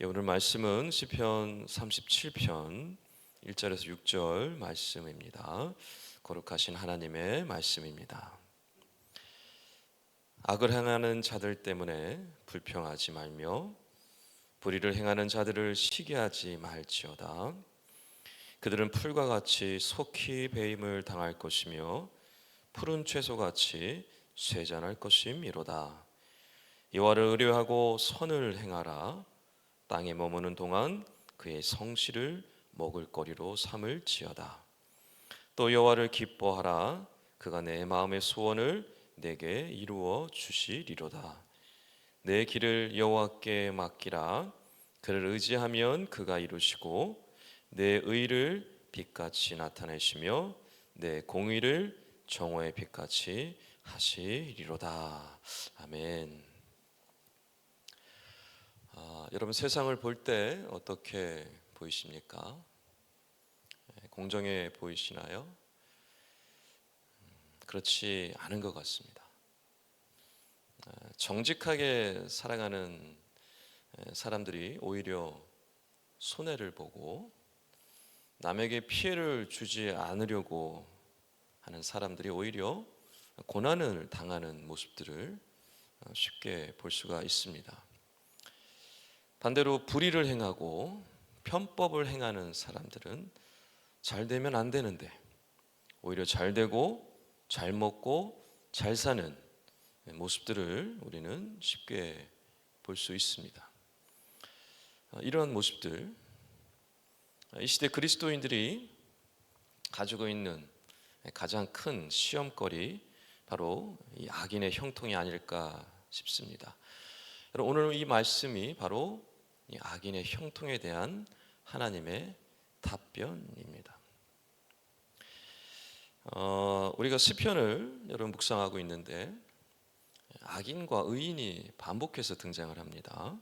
오늘 말씀은 시편 37편 1절에서 6절 말씀입니다. 거룩하신 하나님의 말씀입니다. 악을 행하는 자들 때문에 불평하지 말며 불의를 행하는 자들을 시기하지 말지어다. 그들은 풀과 같이 속히 배임을 당할 것이며 푸른 채소같이 쇠잔할 것임이로다. 여호와를 의뢰하고 선을 행하라. 땅에 머무는 동안 그의 성실을 먹을거리로 삼을지어다. 또 여호와를 기뻐하라. 그가 내 마음의 소원을 내게 이루어 주시리로다. 내 길을 여호와께 맡기라. 그를 의지하면 그가 이루시고 내 의를 빛같이 나타내시며 내 공의를 정오의 빛같이 하시리로다. 아멘. 여러분, 세상을 볼 때 어떻게 보이십니까? 공정해 보이시나요? 그렇지 않은 것 같습니다. 정직하게 살아가는 사람들이 오히려 손해를 보고 남에게 피해를 주지 않으려고 하는 사람들이 오히려 고난을 당하는 모습들을 쉽게 볼 수가 있습니다. 반대로 불의를 행하고 편법을 행하는 사람들은 잘 되면 안 되는데 오히려 잘 되고 잘 먹고 잘 사는 모습들을 우리는 쉽게 볼 수 있습니다. 이러한 모습들, 이 시대 그리스도인들이 가지고 있는 가장 큰 시험거리, 바로 이 악인의 형통이 아닐까 싶습니다. 오늘 이 말씀이 바로 이 악인의 형통에 대한 하나님의 답변입니다. 우리가 시편을 여러분 묵상하고 있는데 악인과 의인이 반복해서 등장을 합니다.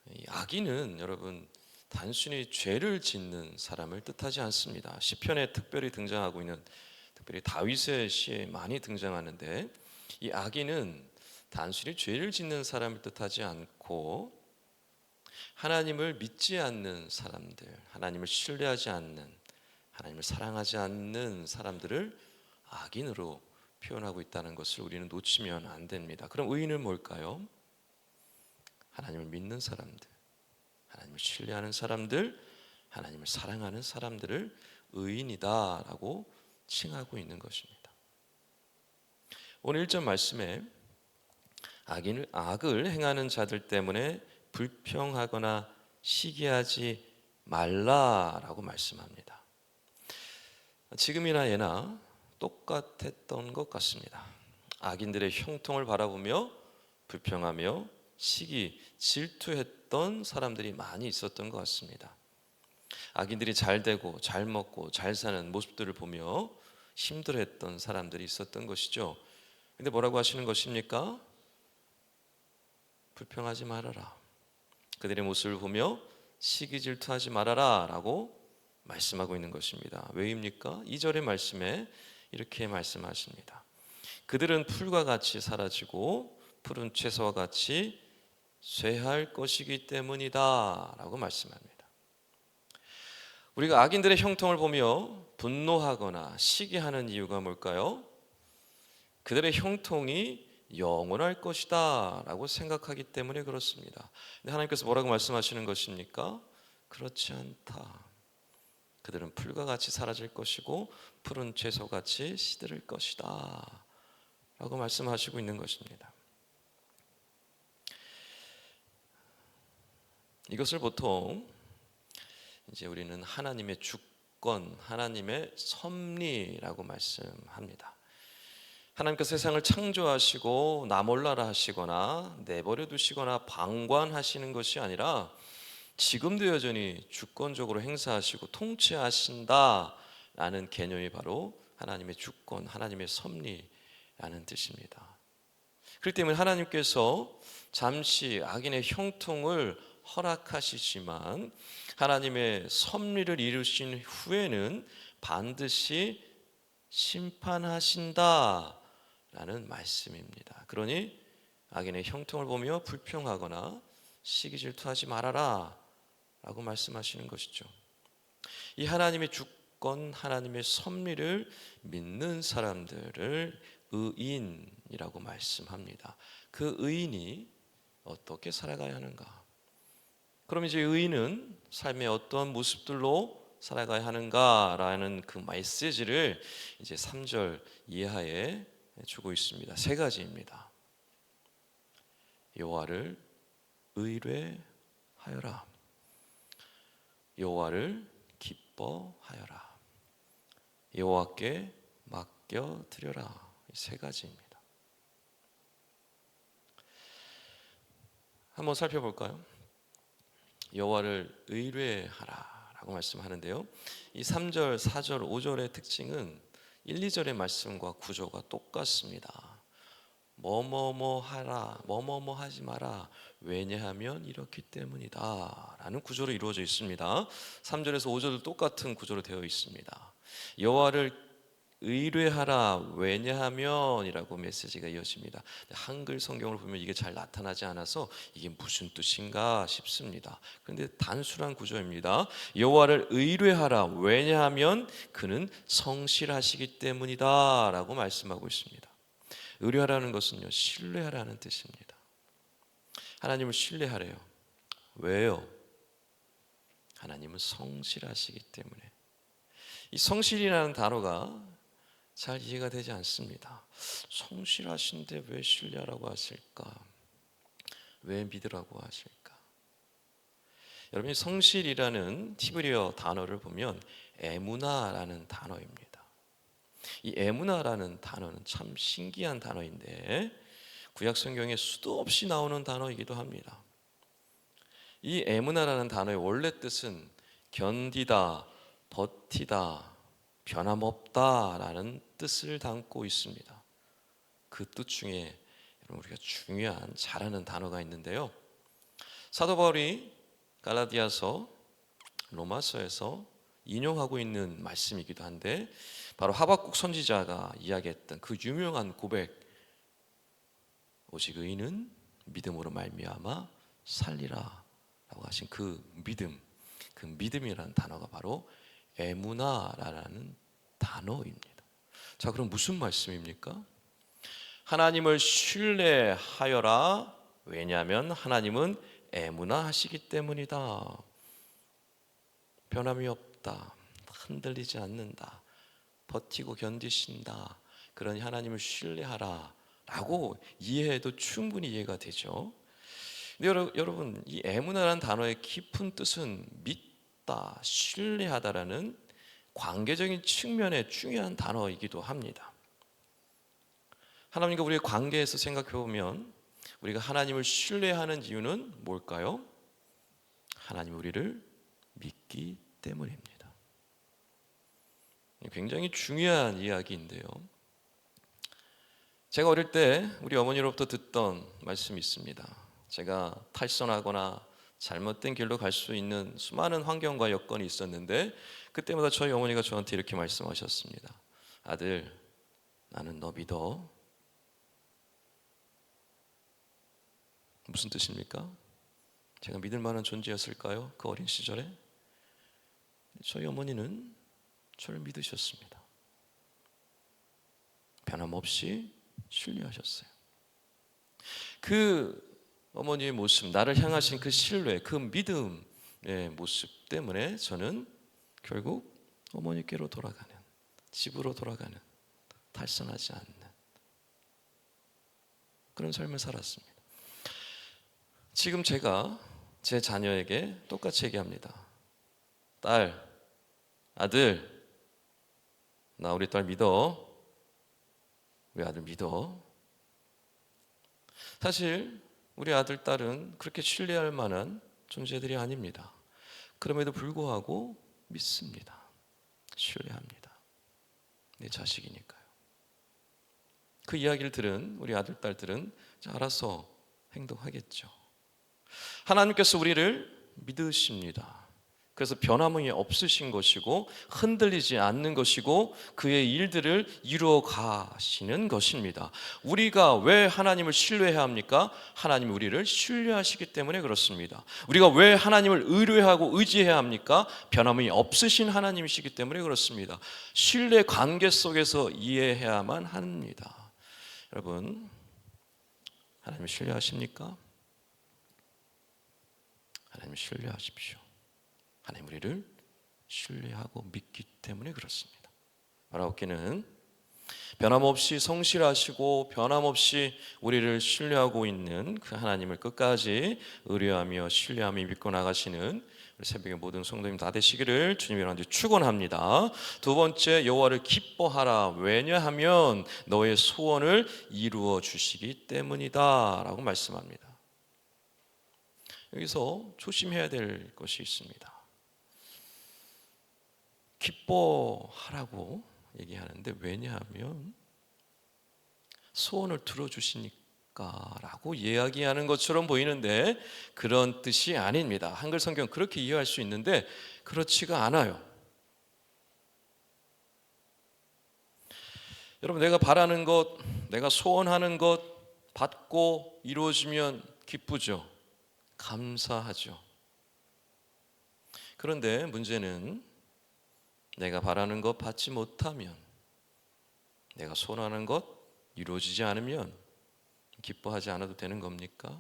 이 악인은 여러분 단순히 죄를 짓는 사람을 뜻하지 않습니다. 시편에 특별히 등장하고 있는, 특별히 다윗의 시에 많이 등장하는데, 이 악인은 단순히 죄를 짓는 사람을 뜻하지 않고 하나님을 믿지 않는 사람들, 하나님을 신뢰하지 않는, 하나님을 사랑하지 않는 사람들을 악인으로 표현하고 있다는 것을 우리는 놓치면 안 됩니다. 그럼 의인은 뭘까요? 하나님을 믿는 사람들, 하나님을 신뢰하는 사람들, 하나님을 사랑하는 사람들을 의인이다라고 칭하고 있는 것입니다. 오늘 1절 말씀에 악을 행하는 자들 때문에 불평하거나 시기하지 말라라고 말씀합니다. 지금이나 예나 똑같았던 것 같습니다. 악인들의 형통을 바라보며 불평하며 시기, 질투했던 사람들이 많이 있었던 것 같습니다. 악인들이 잘 되고 잘 먹고 잘 사는 모습들을 보며 힘들어했던 사람들이 있었던 것이죠. 근데 뭐라고 하시는 것입니까? 불평하지 말아라. 그들의 모습을 보며 시기 질투하지 말아라 라고 말씀하고 있는 것입니다. 왜입니까? 2절의 말씀에 이렇게 말씀하십니다. 그들은 풀과 같이 사라지고 푸른 채소와 같이 쇠할 것이기 때문이다 라고 말씀합니다. 우리가 악인들의 형통을 보며 분노하거나 시기하는 이유가 뭘까요? 그들의 형통이 영원할 것이다 라고 생각하기 때문에 그렇습니다. 근데 하나님께서 뭐라고 말씀하시는 것입니까? 그렇지 않다. 그들은 풀과 같이 사라질 것이고 푸른 채소같이 시들을 것이다 라고 말씀하시고 있는 것입니다. 이것을 보통 이제 우리는 하나님의 주권, 하나님의 섭리라고 말씀합니다. 하나님께서 세상을 창조하시고 나 몰라라 하시거나 내버려 두시거나 방관하시는 것이 아니라 지금도 여전히 주권적으로 행사하시고 통치하신다라는 개념이 바로 하나님의 주권, 하나님의 섭리라는 뜻입니다. 그렇기 때문에 하나님께서 잠시 악인의 형통을 허락하시지만 하나님의 섭리를 이루신 후에는 반드시 심판하신다 라는 말씀입니다. 그러니 악인의 형통을 보며 불평하거나 시기 질투하지 말아라 라고 말씀하시는 것이죠. 이 하나님의 주권, 하나님의 섭리를 믿는 사람들을 의인이라고 말씀합니다. 그 의인이 어떻게 살아가야 하는가? 그럼 이제 의인은 삶의 어떠한 모습들로 살아가야 하는가라는 그 메시지를 이제 3절 이하에 주고 있습니다. 세 가지입니다. 여호와를 의뢰하여라. 여호와를 기뻐하여라. 여호와께 맡겨 드려라. 이 세 가지입니다. 한번 살펴볼까요? 여호와를 의뢰하라 라고 말씀하는데요, 이 3절, 4절, 5절의 특징은 1, 2절의 말씀과 구조가 똑같습니다. 뭐뭐뭐 하라, 뭐뭐뭐 하지 마라, 왜냐하면 이렇기 때문이다 라는 구조로 이루어져 있습니다. 3절에서 5절도 똑같은 구조로 되어 있습니다. 여호와를 의뢰하라, 왜냐하면 이라고 메시지가 이어집니다. 한글 성경을 보면 이게 잘 나타나지 않아서 이게 무슨 뜻인가 싶습니다. 그런데 단순한 구조입니다. 여호와를 의뢰하라, 왜냐하면 그는 성실하시기 때문이다 라고 말씀하고 있습니다. 의뢰하라는 것은요, 신뢰하라는 뜻입니다. 하나님을 신뢰하래요. 왜요? 하나님은 성실하시기 때문에. 이 성실이라는 단어가 잘 이해가 되지 않습니다. 성실하신데 왜 신뢰하라고 하실까? 왜 믿으라고 하실까? 여러분이 성실이라는 히브리어 단어를 보면 에무나라는 단어입니다. 이 에무나라는 단어는 참 신기한 단어인데 구약 성경에 수도 없이 나오는 단어이기도 합니다. 이 에무나라는 단어의 원래 뜻은 견디다, 버티다, 변함없다라는 뜻을 담고 있습니다. 그 뜻 중에 우리가 중요한 잘하는 단어가 있는데요, 사도 바울이 갈라디아서, 로마서에서 인용하고 있는 말씀이기도 한데 바로 하박국 선지자가 이야기했던 그 유명한 고백, 오직 의인은 믿음으로 말미암아 살리라 라고 하신 그 믿음, 그 믿음이라는 단어가 바로 에무나라는 단어입니다. 자, 그럼 무슨 말씀입니까? 하나님을 신뢰하여라, 왜냐하면 하나님은 에무나 하시기 때문이다. 변함이 없다, 흔들리지 않는다, 버티고 견디신다, 그러니 하나님을 신뢰하라 라고 이해해도 충분히 이해가 되죠. 근데 여러분, 이 에무나라는 단어의 깊은 뜻은 믿다, 신뢰하다라는 관계적인 측면의 중요한 단어이기도 합니다. 하나님과 우리의 관계에서 생각해 보면 우리가 하나님을 신뢰하는 이유는 뭘까요? 하나님이 우리를 믿기 때문입니다. 굉장히 중요한 이야기인데요, 제가 어릴 때 우리 어머니로부터 듣던 말씀이 있습니다. 제가 탈선하거나 잘못된 길로 갈 수 있는 수많은 환경과 여건이 있었는데 그때마다 저희 어머니가 저한테 이렇게 말씀하셨습니다. 아들, 나는 너 믿어. 무슨 뜻입니까? 제가 믿을 만한 존재였을까요? 그 어린 시절에? 저희 어머니는 저를 믿으셨습니다. 변함없이 신뢰하셨어요. 그 어머니의 모습, 나를 향하신 그 신뢰, 그 믿음의 모습 때문에 저는 결국 어머니께로 돌아가는, 집으로 돌아가는, 탈선하지 않는 그런 삶을 살았습니다. 지금 제가 제 자녀에게 똑같이 얘기합니다. 딸, 아들, 나 우리 딸 믿어. 우리 아들 믿어. 사실 우리 아들, 딸은 그렇게 신뢰할 만한 존재들이 아닙니다. 그럼에도 불구하고 믿습니다. 신뢰합니다. 내 자식이니까요. 그 이야기를 들은 우리 아들, 딸들은 알아서 행동하겠죠. 하나님께서 우리를 믿으십니다. 그래서 변함이 없으신 것이고 흔들리지 않는 것이고 그의 일들을 이루어 가시는 것입니다. 우리가 왜 하나님을 신뢰해야 합니까? 하나님이 우리를 신뢰하시기 때문에 그렇습니다. 우리가 왜 하나님을 의뢰하고 의지해야 합니까? 변함이 없으신 하나님이시기 때문에 그렇습니다. 신뢰 관계 속에서 이해해야만 합니다. 여러분, 하나님을 신뢰하십니까? 하나님을 신뢰하십시오. 하나님 우리를 신뢰하고 믿기 때문에 그렇습니다. 바라옵기는 변함없이 성실하시고 변함없이 우리를 신뢰하고 있는 그 하나님을 끝까지 의뢰하며 신뢰하며 믿고 나가시는 우리 새벽의 모든 성도님 다 되시기를 주님의 이름으로 축원합니다. 두 번째, 여호와를 기뻐하라. 왜냐하면 너의 소원을 이루어 주시기 때문이다 라고 말씀합니다. 여기서 조심해야 될 것이 있습니다. 기뻐하라고 얘기하는데 왜냐하면 소원을 들어주시니까 라고 이야기하는 것처럼 보이는데 그런 뜻이 아닙니다. 한글 성경 그렇게 이해할 수 있는데 그렇지가 않아요. 여러분, 내가 바라는 것, 내가 소원하는 것 받고 이루어지면 기쁘죠. 감사하죠. 그런데 문제는 내가 바라는 것 받지 못하면, 내가 소원하는 것 이루어지지 않으면 기뻐하지 않아도 되는 겁니까?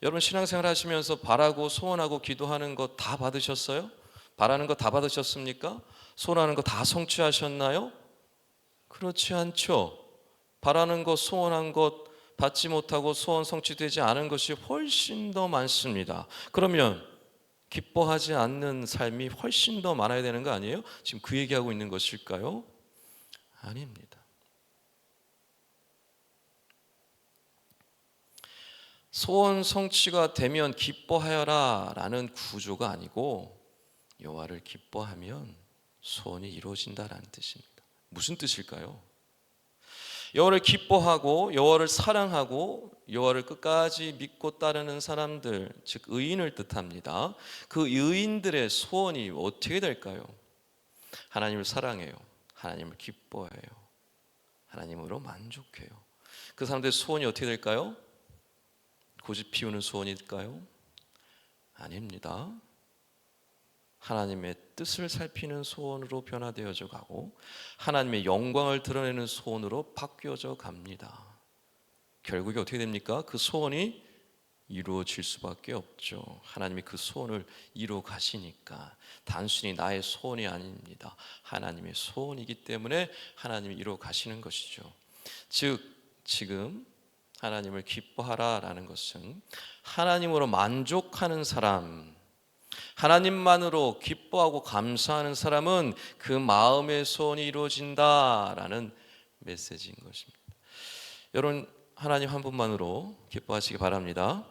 여러분, 신앙생활 하시면서 바라고 소원하고 기도하는 것 다 받으셨어요? 바라는 것 다 받으셨습니까? 소원하는 것 다 성취하셨나요? 그렇지 않죠. 바라는 것, 소원한 것 받지 못하고 소원 성취되지 않은 것이 훨씬 더 많습니다. 그러면 기뻐하지 않는 삶이 훨씬 더 많아야 되는 거 아니에요? 지금 그 얘기하고 있는 것일까요? 아닙니다. 소원 성취가 되면 기뻐하여라 라는 구조가 아니고 여호와를 기뻐하면 소원이 이루어진다라는 뜻입니다. 무슨 뜻일까요? 여호와를 기뻐하고 여호와를 사랑하고 여호와를 끝까지 믿고 따르는 사람들, 즉 의인을 뜻합니다. 그 의인들의 소원이 어떻게 될까요? 하나님을 사랑해요. 하나님을 기뻐해요. 하나님으로 만족해요. 그 사람들의 소원이 어떻게 될까요? 고집 피우는 소원일까요? 아닙니다. 하나님의 뜻을 살피는 소원으로 변화되어져 가고 하나님의 영광을 드러내는 소원으로 바뀌어져 갑니다. 결국에 어떻게 됩니까? 그 소원이 이루어질 수밖에 없죠. 하나님이 그 소원을 이루어 가시니까. 단순히 나의 소원이 아닙니다. 하나님의 소원이기 때문에 하나님이 이루어 가시는 것이죠. 즉 지금 하나님을 기뻐하라라는 것은 하나님으로 만족하는 사람, 하나님만으로 기뻐하고 감사하는 사람은 그 마음의 소원이 이루어진다라는 메시지인 것입니다. 여러분, 하나님 한 분만으로 기뻐하시기 바랍니다.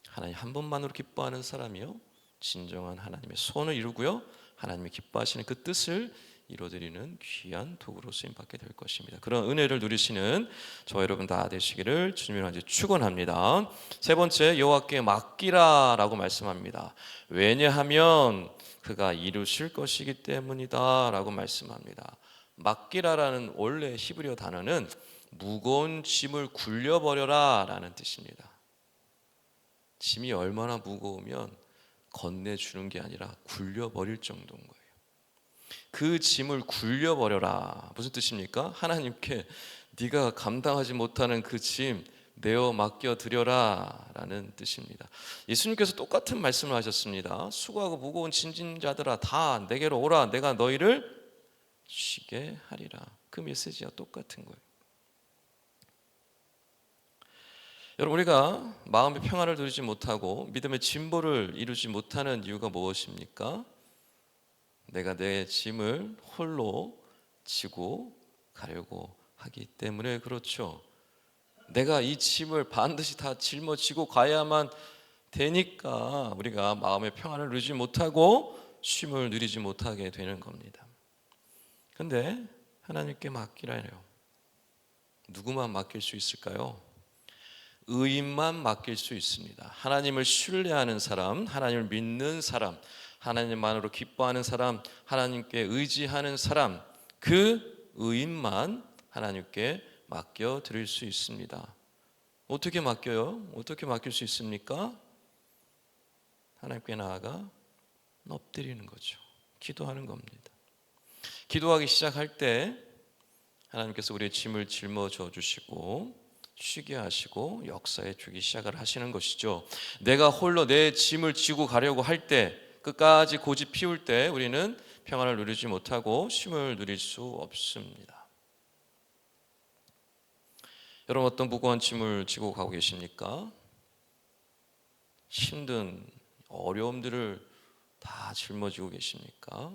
하나님 한 분만으로 기뻐하는 사람이요 진정한 하나님의 소원을 이루고요 하나님이 기뻐하시는 그 뜻을 이루어드리는 귀한 도구로 쓰임받게 될 것입니다. 그런 은혜를 누리시는 저와 여러분 다 되시기를 주님으로 축원합니다. 세 번째, 여호와께 맡기라라고 말씀합니다. 왜냐하면 그가 이루실 것이기 때문이다라고 말씀합니다. 맡기라라는 원래 히브리어 단어는 무거운 짐을 굴려버려라라는 뜻입니다. 짐이 얼마나 무거우면 건네주는 게 아니라 굴려버릴 정도인 거예요. 그 짐을 굴려버려라. 무슨 뜻입니까? 하나님께 네가 감당하지 못하는 그 짐 내어 맡겨드려라 라는 뜻입니다. 예수님께서 똑같은 말씀을 하셨습니다. 수고하고 무거운 짐진 자들아 다 내게로 오라. 내가 너희를 쉬게 하리라. 그 메시지와 똑같은 거예요. 여러분, 우리가 마음의 평안을 누리지 못하고 믿음의 진보를 이루지 못하는 이유가 무엇입니까? 내가 내 짐을 홀로 지고 가려고 하기 때문에 그렇죠. 내가 이 짐을 반드시 다 짊어지고 가야만 되니까 우리가 마음의 평안을 누리지 못하고 쉼을 누리지 못하게 되는 겁니다. 그런데 하나님께 맡기라 해요. 누구만 맡길 수 있을까요? 의인만 맡길 수 있습니다. 하나님을 신뢰하는 사람, 하나님을 믿는 사람, 하나님만으로 기뻐하는 사람, 하나님께 의지하는 사람, 그 의인만 하나님께 맡겨 드릴 수 있습니다. 어떻게 맡겨요? 어떻게 맡길 수 있습니까? 하나님께 나아가 엎드리는 거죠. 기도하는 겁니다. 기도하기 시작할 때 하나님께서 우리의 짐을 짊어져 주시고 쉬게 하시고 역사에 주기 시작을 하시는 것이죠. 내가 홀로 내 짐을 지고 가려고 할 때, 끝까지 고집 피울 때 우리는 평안을 누리지 못하고 쉼을 누릴 수 없습니다. 여러분, 어떤 무거운 짐을 지고 가고 계십니까? 힘든 어려움들을 다 짊어지고 계십니까?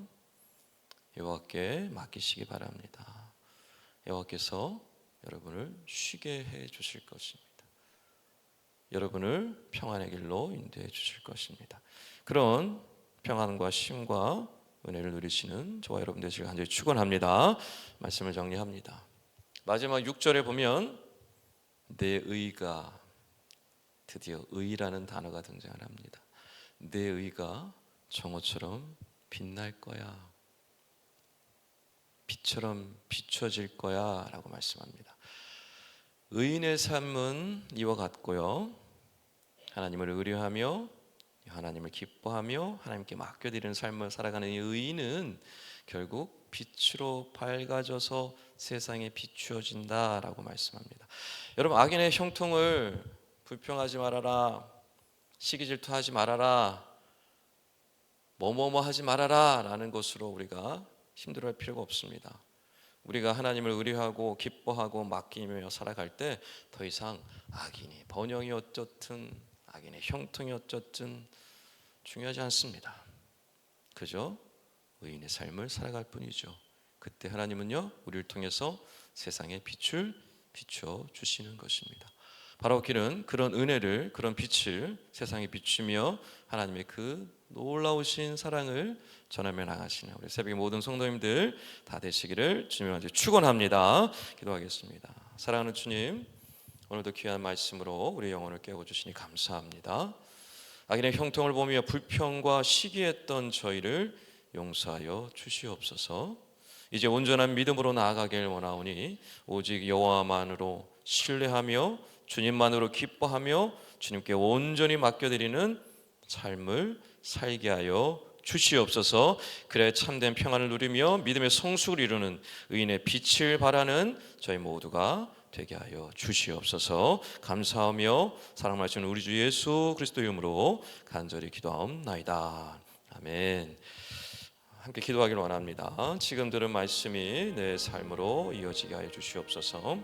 여호와께 맡기시기 바랍니다. 여호와께서 여러분을 쉬게 해 주실 것입니다. 여러분을 평안의 길로 인도해 주실 것입니다. 그런 평안과 쉼과 은혜를 누리시는 저와 여러분 되시길 간절히 축원합니다. 말씀을 정리합니다. 마지막 6절에 보면 내 의가, 드디어 의라는 단어가 등장을 합니다. 내 의가 정오처럼 빛날 거야, 빛처럼 비춰질 거야 라고 말씀합니다. 의인의 삶은 이와 같고요, 하나님을 의뢰하며 하나님을 기뻐하며 하나님께 맡겨드리는 삶을 살아가는 이 의인은 결국 빛으로 밝아져서 세상에 비추어진다라고 말씀합니다. 여러분, 악인의 형통을 불평하지 말아라, 시기 질투하지 말아라, 뭐뭐뭐 하지 말아라 라는 것으로 우리가 힘들어할 필요가 없습니다. 우리가 하나님을 의뢰하고 기뻐하고 맡기며 살아갈 때 더 이상 악인이 번영이 어떻든 악인의 형통이 어쨌든 중요하지 않습니다. 그저 의인의 삶을 살아갈 뿐이죠. 그때 하나님은요, 우리를 통해서 세상에 빛을 비춰 주시는 것입니다. 바로 길은 그런 은혜를, 그런 빛을 세상에 비추며 하나님의 그 놀라우신 사랑을 전하며 나가시는 우리 새벽의 모든 성도님들 다 되시기를 주님을 축원합니다. 기도하겠습니다. 사랑하는 주님, 오늘도 귀한 말씀으로 우리 영혼을 깨워주시니 감사합니다. 악인의 형통을 보며 불평과 시기했던 저희를 용서하여 주시옵소서. 이제 온전한 믿음으로 나아가길 원하오니 오직 여호와만으로 신뢰하며 주님만으로 기뻐하며 주님께 온전히 맡겨드리는 삶을 살게 하여 주시옵소서. 그래 참된 평안을 누리며 믿음의 성숙을 이루는 의인의 빛을 바라는 저희 모두가 되게 하여 주시옵소서. 감사하며 사랑하시는 우리 주 예수 그리스도 이름으로 간절히 기도하옵나이다. 아멘. 함께 기도하기를 원합니다. 지금 들은 말씀이 내 삶으로 이어지게 하여 주시옵소서.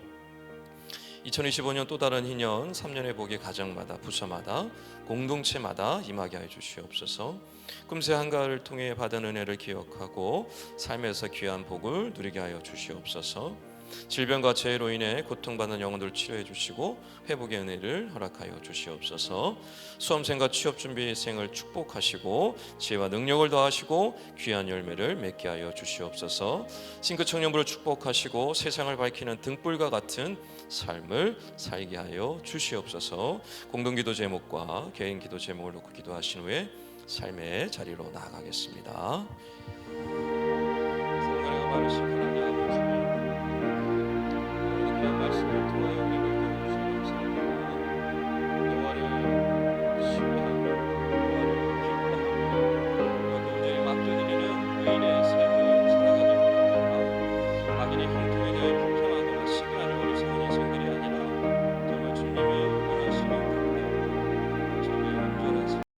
2025년 또 다른 희년 3년의 복이 가정마다 부서마다 공동체마다 임하게 하여 주시옵소서. 금세 한가를 통해 받은 은혜를 기억하고 삶에서 귀한 복을 누리게 하여 주시옵소서. 질병과 재해로 인해 고통받는 영혼들을 치료해 주시고 회복의 은혜를 허락하여 주시옵소서. 수험생과 취업준비생을 축복하시고 지혜와 능력을 더하시고 귀한 열매를 맺게 하여 주시옵소서. 싱크 청년부를 축복하시고 세상을 밝히는 등불과 같은 삶을 살게 하여 주시옵소서. 공동기도 제목과 개인기도 제목을 놓고 기도하신 후에 삶의 자리로 나아가겠습니다. 성령의 말씀을 하나님 아버지, 오늘 귀한 말씀을 통하여 우리를